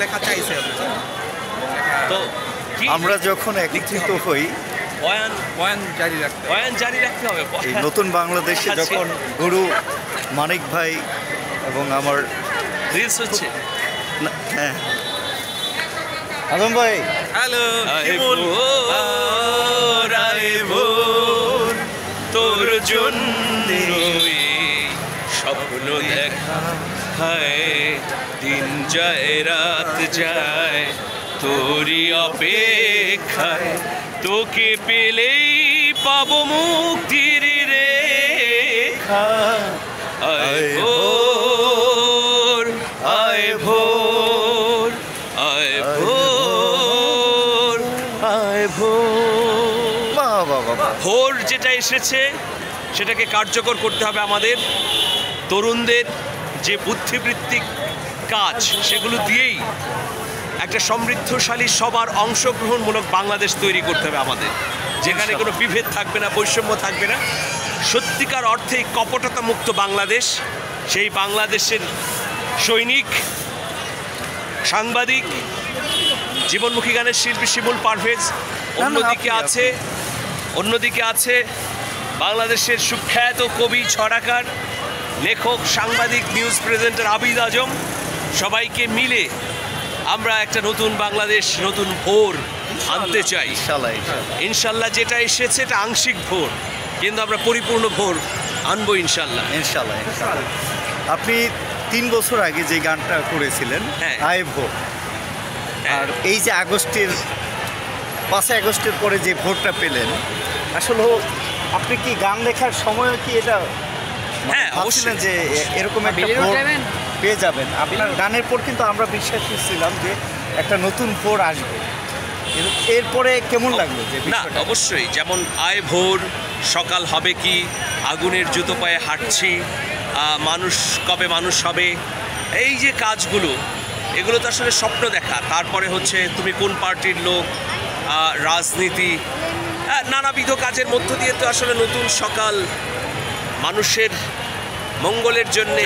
লেখা চাইছে। তো আমরা যখন একত্রিত হই বয়ান জারি রাখতে হবে। এই নতুন বাংলাদেশে যখন গুরু মানিক ভাই এবং আমার রিলস হচ্ছে। হ্যাঁ আজম ভাই, হ্যালো, তোর জন্য স্বপ্ন দেখা হয়, দিন যায় রাত যায় তোরই অপেক্ষায়, তোকে পেলেই পাবো মুক্তির রেখা। আয় ভোর আয় ভোর আয় ভোর আয় ভোর। ভোর যেটা এসেছে সেটাকে কার্যকর করতে হবে আমাদের। তরুণদের যে বুদ্ধিবৃত্তিক কাজ সেগুলো দিয়েই একটা সমৃদ্ধশালী সবার অংশগ্রহণমূলক বাংলাদেশ তৈরি করতে হবে আমাদের, যেখানে কোনো বিভেদ থাকবে না, বৈষম্য থাকবে না, সত্যিকার অর্থেই কপটতা মুক্ত বাংলাদেশ। সেই বাংলাদেশের সৈনিক, সাংবাদিক, জীবনমুখী গানের শিল্পী শিমুল পারভেজ, অন্যদিকে আছে বাংলাদেশের সুখ্যাত কবি, ছড়াকার, লেখক, সাংবাদিক, নিউজ প্রেজেন্টার আবিদ আজম। সবাইকে মিলে আমরা একটা নতুন বাংলাদেশ, নতুন ভোর আনতে চাই ইনশাল্লাহ। যেটা এসেছে এটা আংশিক ভোর, কিন্তু আমরা পরিপূর্ণ ভোর আনবো ইনশাল্লাহ। আপনি 3 বছর আগে যে গানটা করেছিলেন আয় ভোর, আর এই যে 5 আগস্টের পরে যে ভোটটা পেলেন, আসলে আপনি কি গান লেখার সময় কি এটা ভাবছিলেন যে এরকম একটা ভোট পেয়ে যাবেন? আপনার গানের পর কিন্তু আমরা বিশ্বাস করছিলাম যে একটা নতুন ভোর আসবে, কিন্তু এরপরে কেমন লাগলো? না, অবশ্যই, যেমন আয় ভোর, সকাল হবে কি, আগুনের জুতো পায়ে হাঁটছি, মানুষ কবে মানুষ হবে, এই যে কাজগুলো, এগুলো তো আসলে স্বপ্ন দেখা। তারপরে হচ্ছে তুমি কোন পার্টির লোক, রাজনীতি, নানাবিধ কাজের মধ্য দিয়ে তো আসলে নতুন সকাল, মানুষের মঙ্গলের জন্যে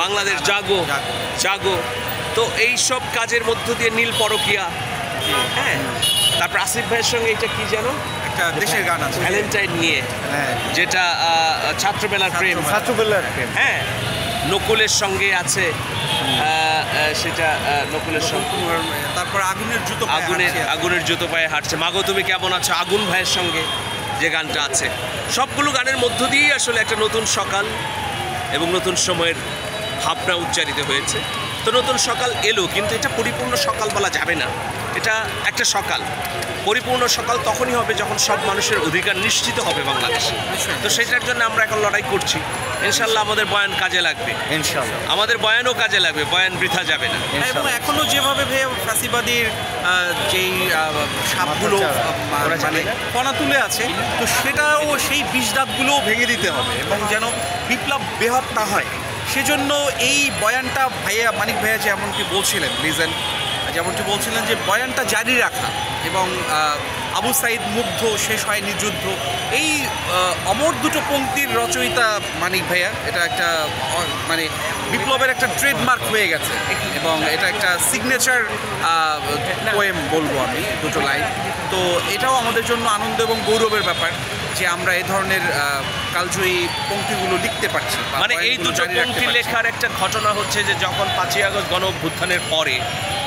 বাংলাদেশ জাগো। তো এই সব কাজের মধ্য দিয়ে নীল পরকিয়া, হ্যাঁ, তারপর আসিফ ভাইয়ের সঙ্গে এটা কি যেন একটা দেশের গান আছে ভ্যালেন্টাইন নিয়ে, যেটা ছাত্রবেলার প্রেম, হ্যাঁ, নকুলের সঙ্গে আছে, সেটা নকুলের সঙ্গে, তারপর আগুনের জুতো পায়ে হাঁটছে, মাগো তুমি কেমন আছো, আগুন ভাইয়ের সঙ্গে যে গানটা আছে। সবগুলো গানের মধ্য দিয়েই আসলে একটা নতুন সকাল এবং নতুন সময়ের ভাবনা উচ্চারিত হয়েছে। তো নতুন সকাল এলো, কিন্তু এটা পরিপূর্ণ সকাল বলা যাবে না। এটা একটা সকাল, পরিপূর্ণ সকাল তখনই হবে যখন সব মানুষের অধিকার নিশ্চিত হবে বাংলাদেশে। তো সেটার জন্য আমরা এখন লড়াই করছি। ইনশাল্লাহ আমাদের বয়ান কাজে লাগবে, আমাদের বয়ানও কাজে লাগবে, বয়ান বৃথা যাবে না। এবং এখনও যেভাবে ফ্যাসিবাদীর যেই সাপগুলো মানে কণা তুলে আছে, তো সেটাও সেই বিষদাঁতগুলোও ভেঙে দিতে হবে এবং যেন বিপ্লব ব্যাহত না হয়, সেজন্য এই বয়ানটা মানিক ভাইয়া যেমনটি বলছিলেন, যেমনটি বলছিলেন যে বয়ানটা জারি রাখা এবং আবু সাইদ মুগ্ধ, শেষ হয়নি যুদ্ধ, এই অমর দুটো পংক্তির রচয়িতা মানিক ভাইয়া। এটা একটা মানে বিপ্লবের একটা ট্রেডমার্ক হয়ে গেছে এবং এটা একটা সিগনেচার পোয়েম বলবো আমি, দুটো লাইন। তো এটাও আমাদের জন্য আনন্দ এবং গৌরবের ব্যাপার যে আমরা এই ধরনের কালজয়ী পংক্তিগুলো লিখতে পারছি। মানে এই দুটো পংক্তি লেখার একটা ঘটনা হচ্ছে যে যখন 5ই আগস্ট গণ অভ্যুত্থানের পরে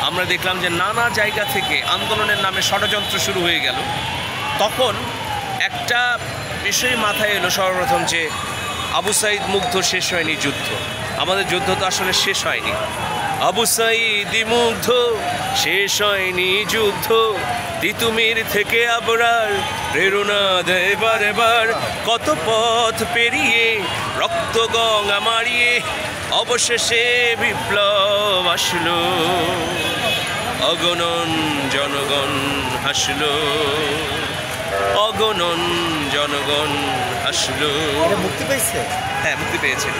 আমরা দেখলাম যে নানা জায়গা থেকে আন্দোলনের নামে ষড়যন্ত্র শুরু হয়ে গেল, তখন একটা বিষয় মাথায় এলো সর্বপ্রথম যে আবু সাইদ মুগ্ধ, শেষ হয়নি যুদ্ধ। আমাদের যুদ্ধ তো আসলে শেষ হয়নি। আবু সাইদ মুগ্ধ, শেষ হয়নি যুদ্ধ, তিতুমির থেকে আবরার প্রেরণা দেয় বারবার, কত পথ পেরিয়ে রক্ত গঙ্গা মারিয়ে অবশেষে বিপ্লব আসলো, অগণন জনগণ হাসলো, অগণন জনগণ হাসলো। মুক্তি পেয়েছে? হ্যাঁ, মুক্তি পেয়েছে।